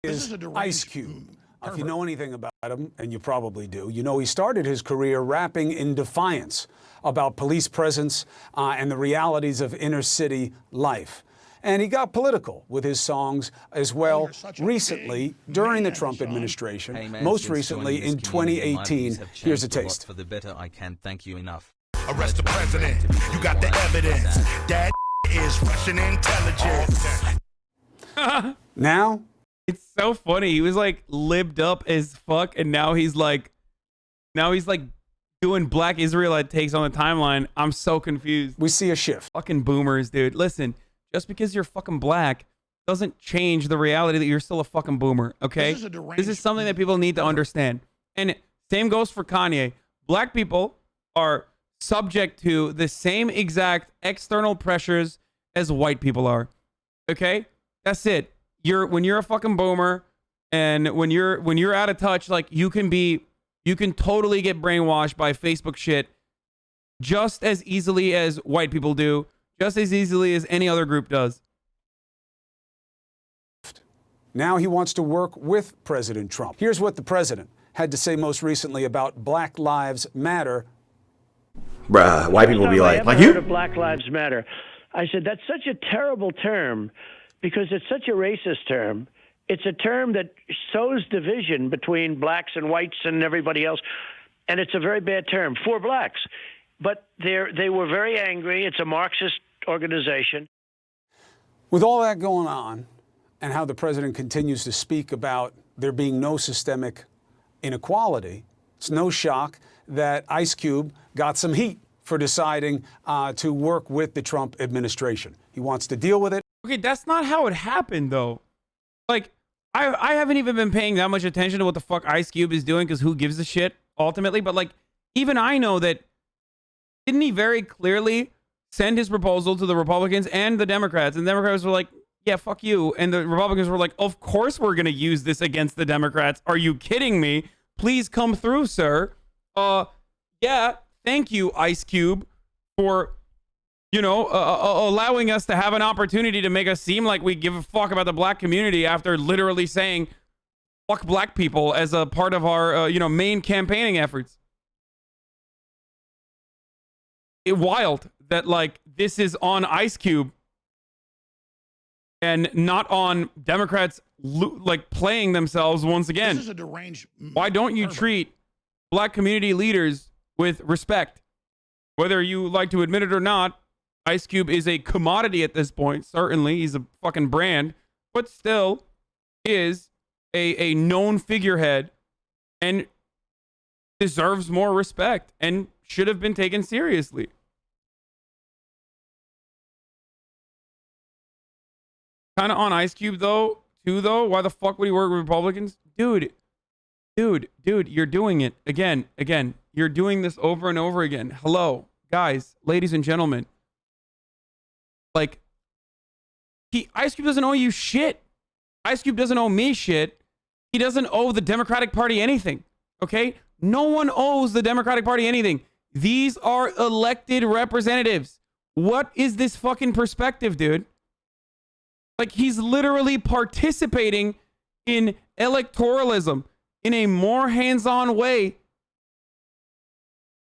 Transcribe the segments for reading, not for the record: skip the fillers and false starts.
is Ice Cube. If you know anything about him, and you probably do, you know he started his career rapping in defiance about police presence and the realities of inner city life. And he got political with his songs as well recently during the Trump administration, most recently in 2018. Here's a taste. For the better, I can't thank you enough. Arrest the president. You got the evidence. That is Russian intelligence. Now, it's so funny. He was like libbed up as fuck, and now he's like doing black Israelite takes on the timeline. I'm so confused. we see a shift. Fucking boomers, dude. Listen, just because you're fucking black doesn't change the reality that you're still a fucking boomer, okay? This is something that people need to understand. And same goes for Kanye. Black people are subject to the same exact external pressures as white people are. Okay? That's it. When you're a fucking boomer and when you're out of touch, like you can totally get brainwashed by Facebook shit just as easily as white people do, just as easily as any other group does. Now he wants to work with President Trump. Here's what the president had to say most recently about Black Lives Matter. Bruh, white people be like you? Black Lives Matter. I said, that's such a terrible term because it's such a racist term. It's a term that sows division between blacks and whites and everybody else. And it's a very bad term for blacks. But they were very angry. It's a Marxist organization. With all that going on and how the president continues to speak about there being no systemic inequality, it's no shock that Ice Cube got some heat for deciding to work with the Trump administration. He wants to deal with it. Okay, that's not how it happened, though. Like, I haven't even been paying that much attention to what the fuck Ice Cube is doing, because who gives a shit, ultimately? But, like, even I know that, didn't he very clearly send his proposal to the Republicans and the Democrats? And the Democrats were like, yeah, fuck you. And the Republicans were like, of course we're going to use this against the Democrats. Are you kidding me? Please come through, sir. Yeah, thank you, Ice Cube, for, you know, allowing us to have an opportunity to make us seem like we give a fuck about the black community after literally saying fuck black people as a part of our, main campaigning efforts. It's wild that, like, this is on Ice Cube and not on Democrats, like, playing themselves once again. This is a deranged. Why don't you treat black community leaders with respect? Whether you like to admit it or not, Ice Cube is a commodity at this point. Certainly, he's a fucking brand, but still is a known figurehead and deserves more respect and should have been taken seriously. Kind of on Ice Cube, though, too. Why the fuck would he work with Republicans? Dude, you're doing it again. You're doing this over and over again. Hello, guys, ladies and gentlemen. Like, Ice Cube doesn't owe you shit. Ice Cube doesn't owe me shit. He doesn't owe the Democratic Party anything. Okay? No one owes the Democratic Party anything. These are elected representatives. What is this fucking perspective, dude? Like, he's literally participating in electoralism in a more hands-on way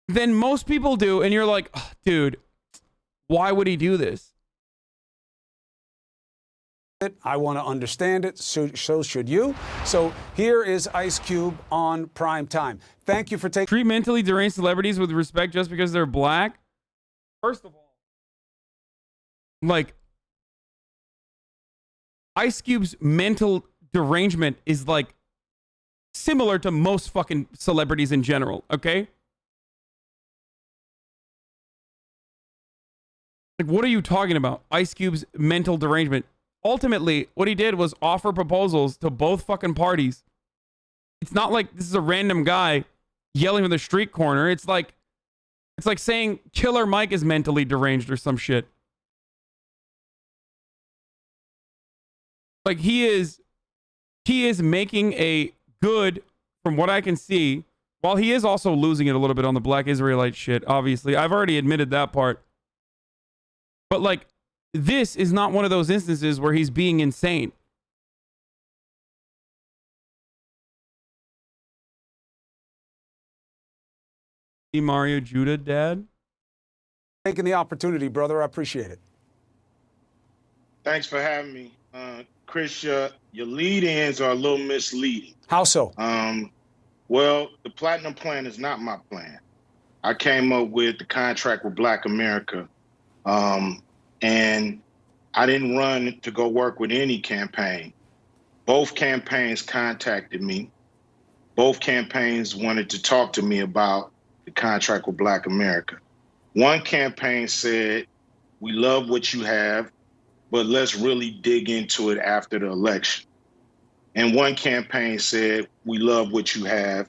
than most people do. And you're like, oh, dude, why would he do this? I want to understand it, so should you. So here is Ice Cube on prime time. Thank you for taking... Treat mentally deranged celebrities with respect just because they're black? First of all, like, Ice Cube's mental derangement is, like, similar to most fucking celebrities in general, okay? Like, what are you talking about? Ice Cube's mental derangement. Ultimately, what he did was offer proposals to both fucking parties. It's not like this is a random guy yelling from the street corner. It's like saying Killer Mike is mentally deranged or some shit. Like, he is making a good, from what I can see, while he is also losing it a little bit on the black Israelite shit, obviously. I've already admitted that part. But, like, this is not one of those instances where he's being insane. Mario Judah, Dad. Taking the opportunity, brother. I appreciate it. Thanks for having me. Chris, your lead-ins are a little misleading. How so? Well, the Platinum Plan is not my plan. I came up with the contract with Black America, and I didn't run to go work with any campaign. Both campaigns contacted me. Both campaigns wanted to talk to me about the contract with Black America. One campaign said, we love what you have, but let's really dig into it after the election. And one campaign said, we love what you have.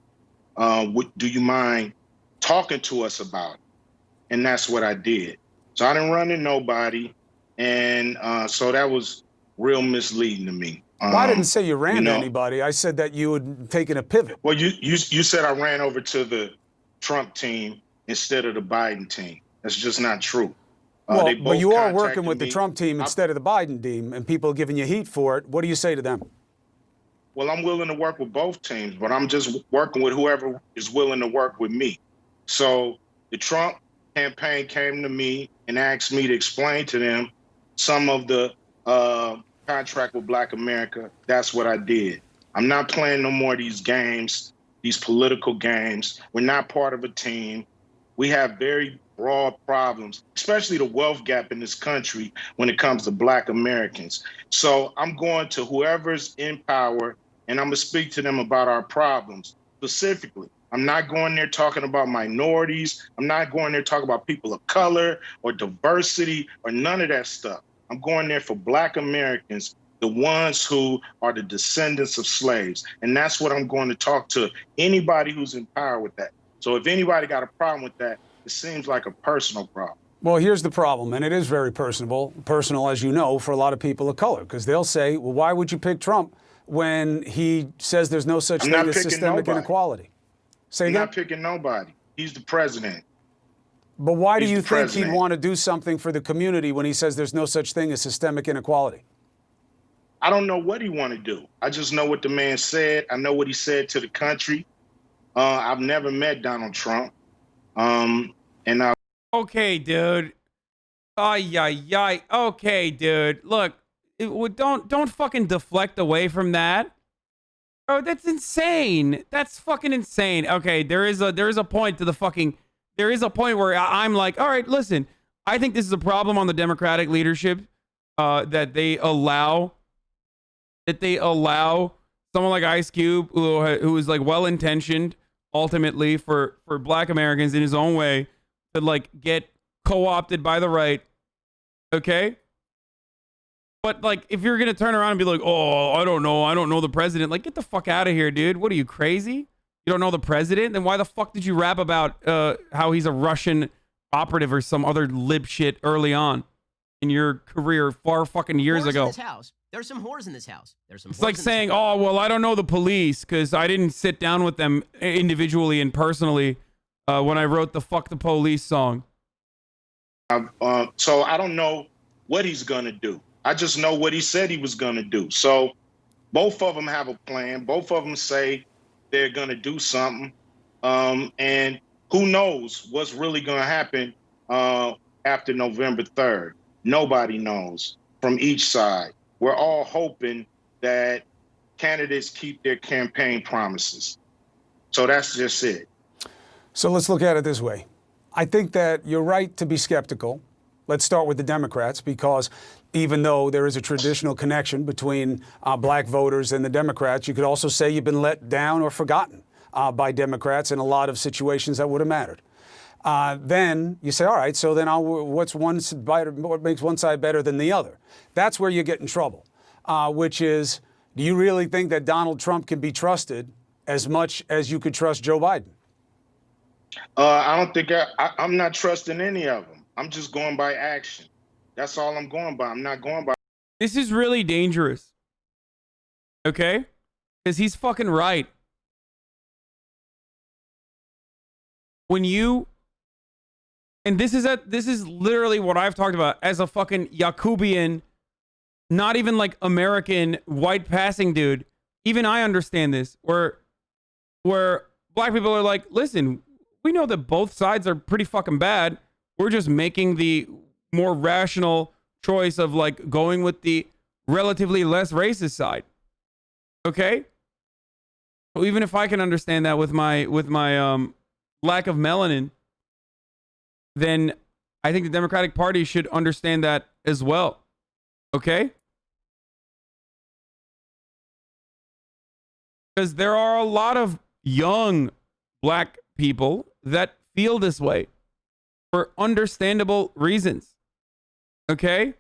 Do you mind talking to us about it? And that's what I did. So I didn't run to nobody. And so that was real misleading to me. Well, I didn't say you ran to anybody. I said that you had taken a pivot. Well, you said I ran over to the Trump team instead of the Biden team. That's just not true. Well, but you are working with the Trump team instead of the Biden team, and people are giving you heat for it. What do you say to them? Well, I'm willing to work with both teams, but I'm just working with whoever is willing to work with me. So the Trump campaign came to me and asked me to explain to them some of the contract with Black America. That's what I did. I'm not playing no more of these games, these political games. We're not part of a team. We have very broad problems, especially the wealth gap in this country when it comes to Black Americans. So I'm going to whoever's in power and I'm gonna speak to them about our problems specifically. I'm not going there talking about minorities. I'm not going there talking about people of color or diversity or none of that stuff. I'm going there for Black Americans, the ones who are the descendants of slaves. And that's what I'm going to talk to anybody who's in power with that. So if anybody got a problem with that, it seems like a personal problem. Well, here's the problem, and it is very personal, as you know, for a lot of people of color, because they'll say, well, why would you pick Trump when he says there's no such thing as systemic inequality? Say again? I'm not picking nobody. He's the president. But why do you think he'd want to do something for the community when he says there's no such thing as systemic inequality? I don't know what he want to do. I just know what the man said. I know what he said to the country. I've never met Donald Trump. Okay, dude. Okay, dude. Look, don't fucking deflect away from that. Oh, that's insane. That's fucking insane. Okay, there is a point to the fucking. There is a point where I'm like, all right, listen. I think this is a problem on the Democratic leadership that they allow someone like Ice Cube, who is like well-intentioned, ultimately for Black Americans in his own way, to like get co-opted by the right. Okay. But like, if you're going to turn around and be like, oh, I don't know the president, like, get the fuck out of here, dude. What are you, crazy? You don't know the president? Then why the fuck did you rap about how he's a Russian operative or some other lib shit early on in your career far fucking years ago? In this house. There's some whores in this house. There's some. It's like saying, oh, well, I don't know the police because I didn't sit down with them individually and personally when I wrote the Fuck the Police song. So I don't know what he's going to do. I just know what he said he was going to do. So both of them have a plan. Both of them say they're going to do something. And who knows what's really going to happen after November 3rd. Nobody knows from each side. We're all hoping that candidates keep their campaign promises. So that's just it. So let's look at it this way. I think that you're right to be skeptical. Let's start with the Democrats, because even though there is a traditional connection between black voters and the Democrats, you could also say you've been let down or forgotten by Democrats in a lot of situations that would have mattered. Then you say, all right, so then what makes one side better than the other? That's where you get in trouble, which is, do you really think that Donald Trump can be trusted as much as you could trust Joe Biden? I don't think I'm not trusting any of them. I'm just going by action. That's all I'm going by. I'm not going by. This is really dangerous. Okay? Because he's fucking right. When you, and this is literally what I've talked about as a fucking Yakubian, not even like American white passing dude. Even I understand this, where black people are like, listen, we know that both sides are pretty fucking bad. We're just making the more rational choice of like going with the relatively less racist side. Okay? Well, even if I can understand that with my lack of melanin, then I think the Democratic Party should understand that as well. Okay? Because there are a lot of young black people that feel this way for understandable reasons. Okay?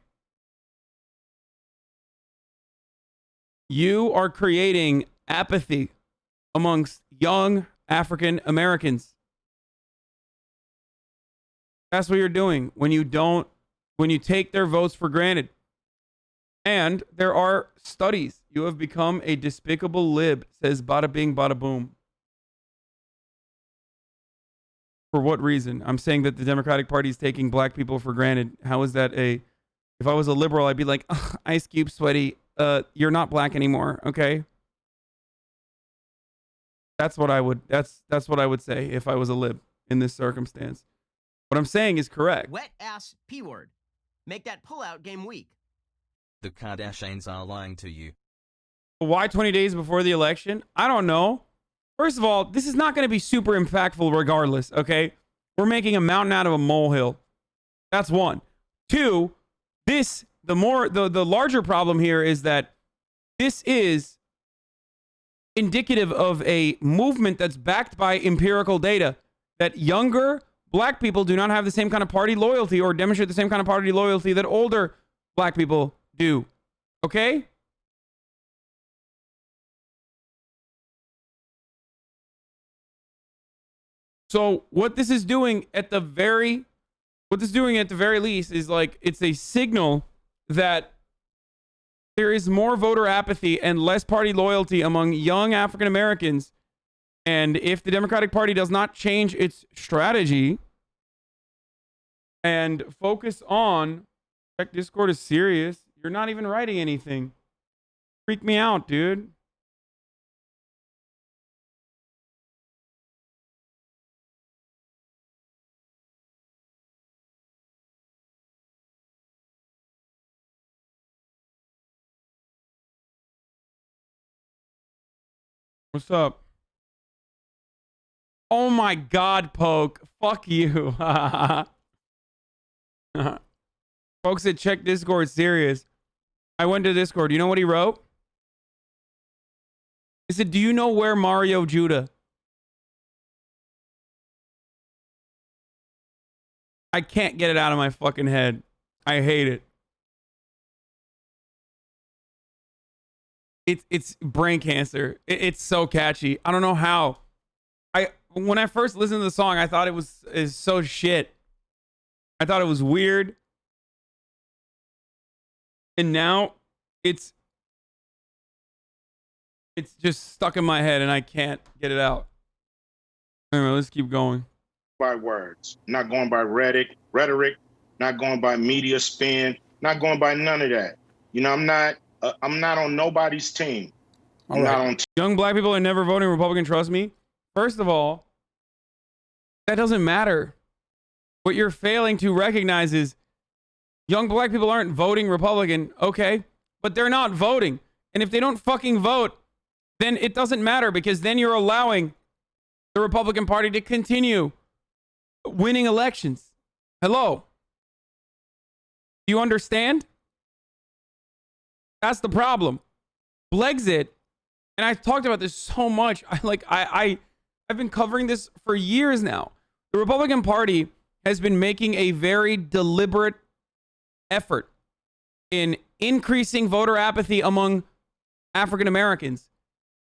You are creating apathy amongst young African Americans. That's what you're doing when you take their votes for granted. And there are studies. You have become a despicable lib, says bada bing, bada boom. For what reason? I'm saying that the Democratic Party is taking black people for granted. How is that if I was a liberal, I'd be like, Ice Cube, sweaty, you're not black anymore, okay? That's what I would say if I was a lib in this circumstance. What I'm saying is correct. Wet ass P word. Make that pullout game weak. The Kardashians are lying to you. Why 20 days before the election? I don't know. First of all, this is not going to be super impactful regardless, okay? We're making a mountain out of a molehill. That's one. Two, the larger problem here is that this is indicative of a movement that's backed by empirical data, that younger black people do not have the same kind of party loyalty or demonstrate the same kind of party loyalty that older black people do. Okay? So what this is doing at the very least is like, it's a signal that there is more voter apathy and less party loyalty among young African Americans. And if the Democratic Party does not change its strategy and focus on, check Discord is serious. You're not even writing anything. Freak me out, dude. What's up? Oh my God, Poke. Fuck you. Folks that check Discord serious. I went to Discord. You know what he wrote? He said, do you know where Mario Judah? I can't get it out of my fucking head. I hate it. It's brain cancer. It's so catchy. I don't know how. When I first listened to the song, I thought is so shit. I thought it was weird. And now it's just stuck in my head and I can't get it out. Anyway, let's keep going. By words, not going by rhetoric, not going by media spin, not going by none of that. You know, I'm not on nobody's team. I'm not on Young black people are never voting Republican, trust me. First of all, that doesn't matter. What you're failing to recognize is young black people aren't voting Republican, okay? But they're not voting. And if they don't fucking vote, then it doesn't matter, because then you're allowing the Republican Party to continue winning elections. Hello? Do you understand? That's the problem. Blexit, and I've talked about this so much. I've been covering this for years now. The Republican Party has been making a very deliberate effort in increasing voter apathy among African Americans.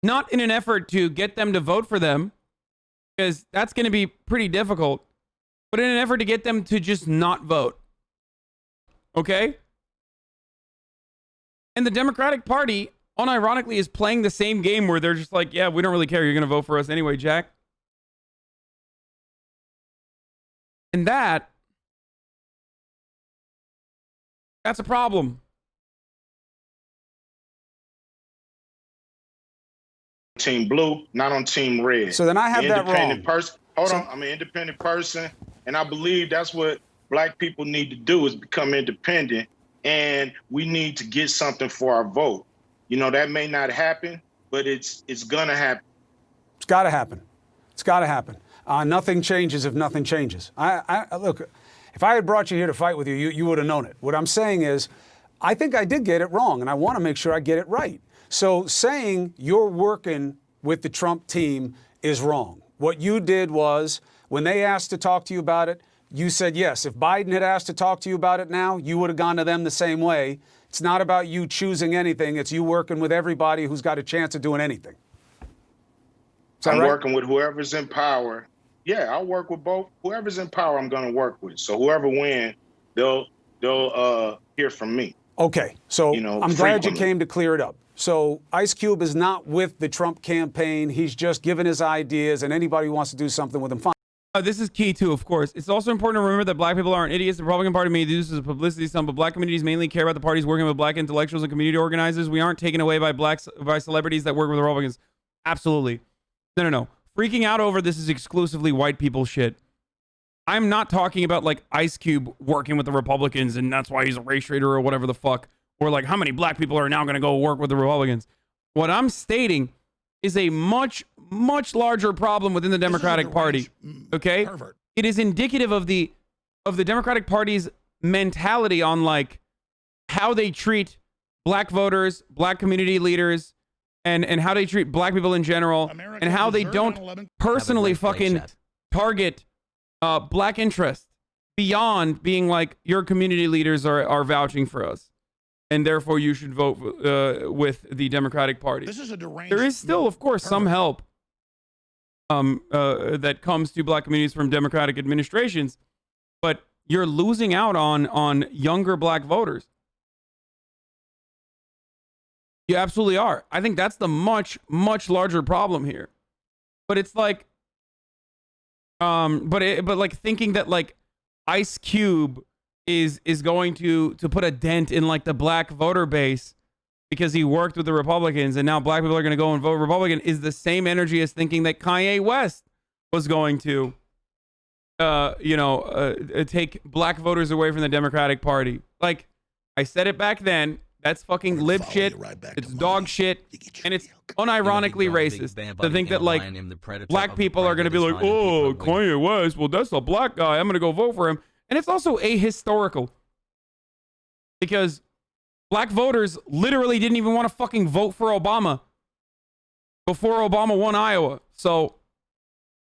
Not in an effort to get them to vote for them, because that's going to be pretty difficult, but in an effort to get them to just not vote. Okay? And the Democratic Party, unironically, is playing the same game where they're just like, yeah, we don't really care. You're going to vote for us anyway, Jack. And that's a problem. Team blue, not on team red. So then I have that wrong. Hold on. I'm an independent person, and I believe that's what black people need to do is become independent, and we need to get something for our vote. You know, that may not happen, but it's gonna happen. It's got to happen. It's got to happen. Nothing changes if nothing changes. Look, if I had brought you here to fight with you, you would have known it. What I'm saying is, I think I did get it wrong, and I want to make sure I get it right. So saying you're working with the Trump team is wrong. What you did was, when they asked to talk to you about it, you said yes. If Biden had asked to talk to you about it now, you would have gone to them the same way. It's not about you choosing anything. It's you working with everybody who's got a chance of doing anything. I'm working with whoever's in power. Yeah, I'll work with both. Whoever's in power, I'm going to work with. So whoever wins, they'll hear from me. Okay, so I'm glad you frequently. came to clear it up. So Ice Cube is not with the Trump campaign. He's just giving his ideas, and anybody who wants to do something with him, fine. This is key too, of course. It's also important to remember that black people aren't idiots. The Republican Party may do this as a publicity stunt, but black communities mainly care about the parties working with black intellectuals and community organizers. We aren't taken away by celebrities that work with the Republicans. Absolutely. No. Freaking out over this is exclusively white people shit. I'm not talking about like Ice Cube working with the Republicans and that's why he's a race traitor or whatever the fuck. Or like how many black people are now going to go work with the Republicans. What I'm stating is a much, much larger problem within the Democratic Party. Okay? Pervert. It is indicative of the Democratic Party's mentality on like how they treat black voters, black community leaders, and how they treat black people in general, America and how they deserved don't 9/11. personally Have a great day, fucking chat. target black interests beyond being like your community leaders are vouching for us, and therefore you should vote with the Democratic Party. This is a deranged. There is still, of course, some help that comes to black communities from Democratic administrations, but you're losing out on younger black voters. You absolutely are. I think that's the much, much larger problem here. But it's like, but like thinking that like Ice Cube is going to put a dent in like the black voter base because he worked with the Republicans and now black people are going to go and vote Republican is the same energy as thinking that Kanye West was going to, take black voters away from the Democratic Party. Like I said it back then. That's fucking lib follow shit. you right back It's to dog mommy. shit. You get your And it's milk. unironically racist to think that like black people are going to be like, oh, Kanye West, well, that's a black guy. I'm going to go vote for him. And it's also ahistorical because black voters literally didn't even want to fucking vote for Obama before Obama won Iowa. So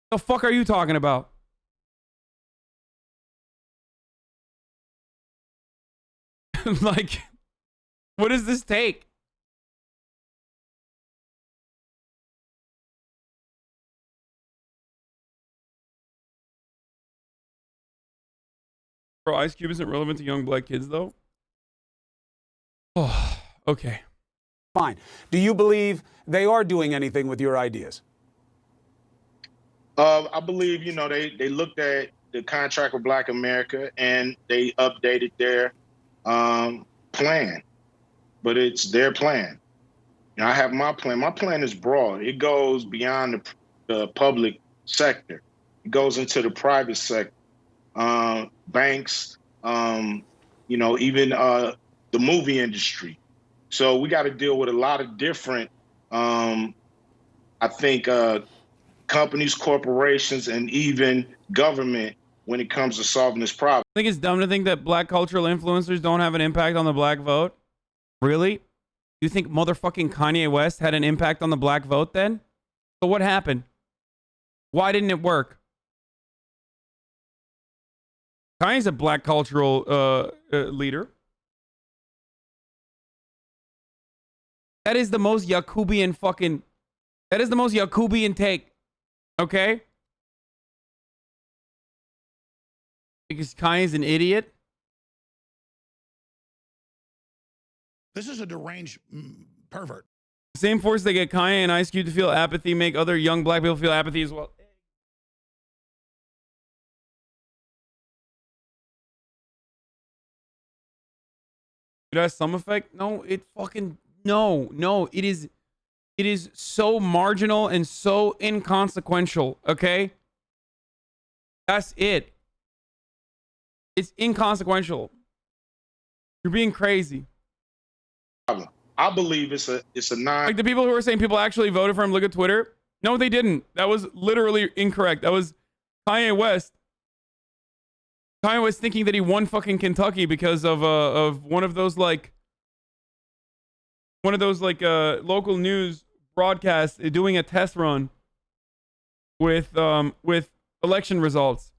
the fuck are you talking about? Like, what does this take? Bro, Ice Cube isn't relevant to young black kids, though. Oh, okay. Fine. Do you believe they are doing anything with your ideas? I believe, they looked at the contract with Black America and they updated their plan, but it's their plan. I have my plan. My plan is broad. It goes beyond the public sector. It goes into the private sector, banks, even the movie industry. So we got to deal with a lot of different, companies, corporations, and even government when it comes to solving this problem. I think it's dumb to think that black cultural influencers don't have an impact on the black vote. Really? You think motherfucking Kanye West had an impact on the black vote then? So what happened? Why didn't it work? Kanye's a black cultural leader. That is the most Yakubian fucking... That is the most Yakubian take. Okay? Because Kanye's an idiot. This is a deranged pervert. The same force that get Kanye and Ice Cube to feel apathy make other young black people feel apathy as well. It has some effect? No, it fucking... No. It is so marginal and so inconsequential, okay? That's it. It's inconsequential. You're being crazy. I believe it's a non. Like the people who are saying people actually voted for him, look at Twitter. No, they didn't. That was literally incorrect. That was Kanye West. Kanye West thinking that he won fucking Kentucky because of one of those local news broadcasts doing a test run with election results.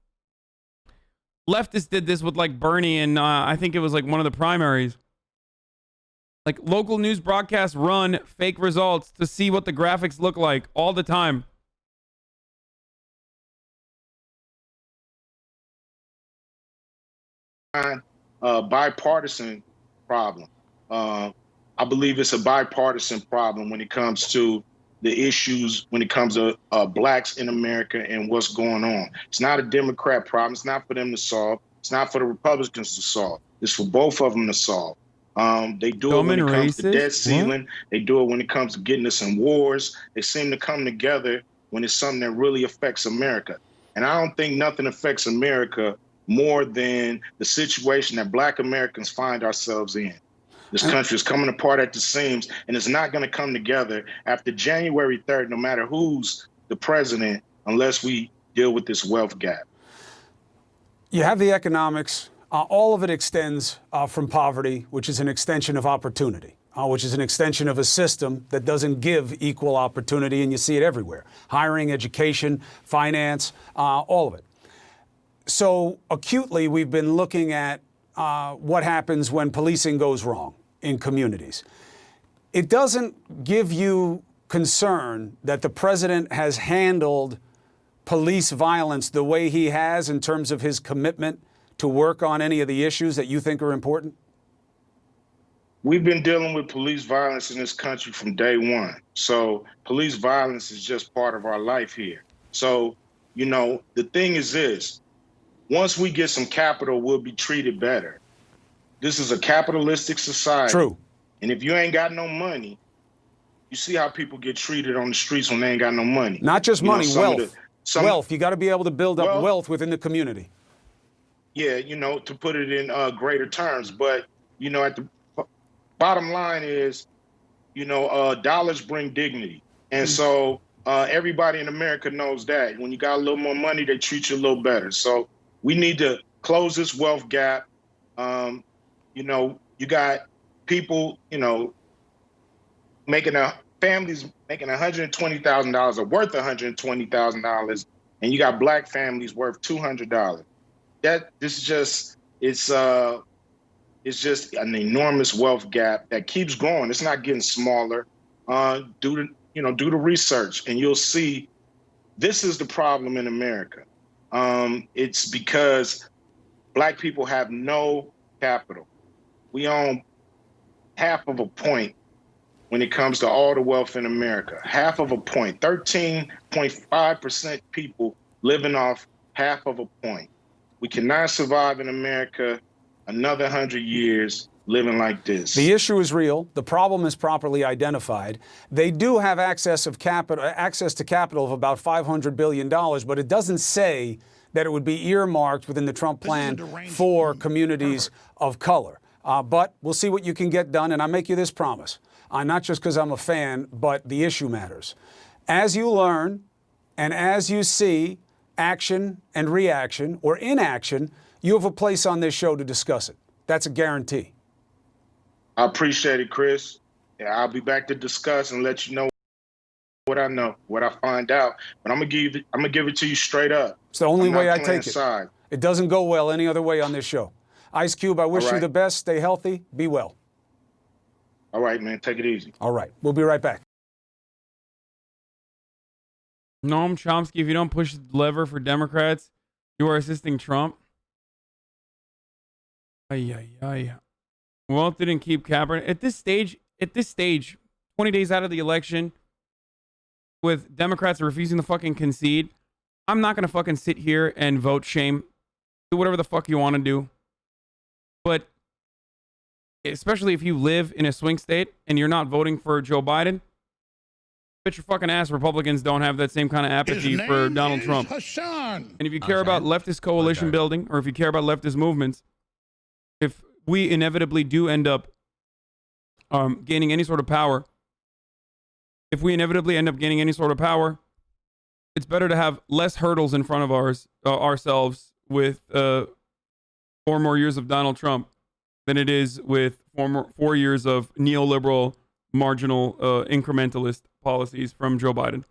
Leftists did this with like Bernie and I think it was like one of the primaries. Like local news broadcasts run fake results to see what the graphics look like all the time. Bipartisan problem. I believe it's a bipartisan problem when it comes to the issues, when it comes to blacks in America and what's going on. It's not a Democrat problem. It's not for them to solve. It's not for the Republicans to solve. It's for both of them to solve. They do it when it comes to debt ceiling. What? They do it when it comes to getting us in wars. They seem to come together when it's something that really affects America. And I don't think nothing affects America more than the situation that black Americans find ourselves in. This country is coming apart at the seams, and it's not going to come together after January 3rd, no matter who's the president, unless we deal with this wealth gap. You have the economics. All of it extends from poverty, which is an extension of opportunity, which is an extension of a system that doesn't give equal opportunity, and you see it everywhere. Hiring, education, finance, all of it. So acutely, we've been looking at what happens when policing goes wrong in communities. It doesn't give you concern that the president has handled police violence the way he has in terms of his commitment to work on any of the issues that you think are important? We've been dealing with police violence in this country from day one. So police violence is just part of our life here. So, you know, the thing is this, once we get some capital, we'll be treated better. This is a capitalistic society. True. And if you ain't got no money, you see how people get treated on the streets when they ain't got no money. Not just money, wealth. Wealth. You got to be able to build up wealth within the community. Yeah, you know, to put it in greater terms. But, you know, at the bottom line is, you know, dollars bring dignity. And so everybody in America knows that. When you got a little more money, they treat you a little better. So we need to close this wealth gap. You know, you got people, you know, families making $120,000 or worth $120,000, and you got black families worth $200. It's just an enormous wealth gap that keeps growing. It's not getting smaller. Do the research, and you'll see this is the problem in America. It's because black people have no capital. We own half of a point when it comes to all the wealth in America. Half of a point. 13.5% people living off half of a point. We cannot survive in America another 100 years living like this. The issue is real. The problem is properly identified. They do have access to capital of about $500 billion, but it doesn't say that it would be earmarked within the Trump plan for communities of color. But we'll see what you can get done, and I make you this promise. Not just because I'm a fan, but the issue matters. As you learn and as you see action and reaction or inaction, you have a place on this show to discuss it. That's a guarantee. I appreciate it, Chris. Yeah, I'll be back to discuss and let you know what I know, what I find out. But I'm gonna give it to you straight up. It's the only way I take it. Side. It doesn't go well any other way on this show. Ice Cube, I wish you the best. Stay healthy. Be well. All right, man. Take it easy. All right. We'll be right back. Noam Chomsky, if you don't push the lever for Democrats, you are assisting Trump. Wealth didn't keep Kaepernick. At this stage, 20 days out of the election, with Democrats refusing to fucking concede, I'm not going to fucking sit here and vote shame. Do whatever the fuck you want to do. But especially if you live in a swing state and you're not voting for Joe Biden, Bet your fucking ass Republicans don't have that same kind of apathy for Donald Trump. Hassan. And if you care about leftist coalition building, or if you care about leftist movements, if we inevitably do end up gaining any sort of power, it's better to have less hurdles in front of ourselves with 4 more years of Donald Trump than it is with 4 years of neoliberal, marginal, incrementalist policies from Joe Biden.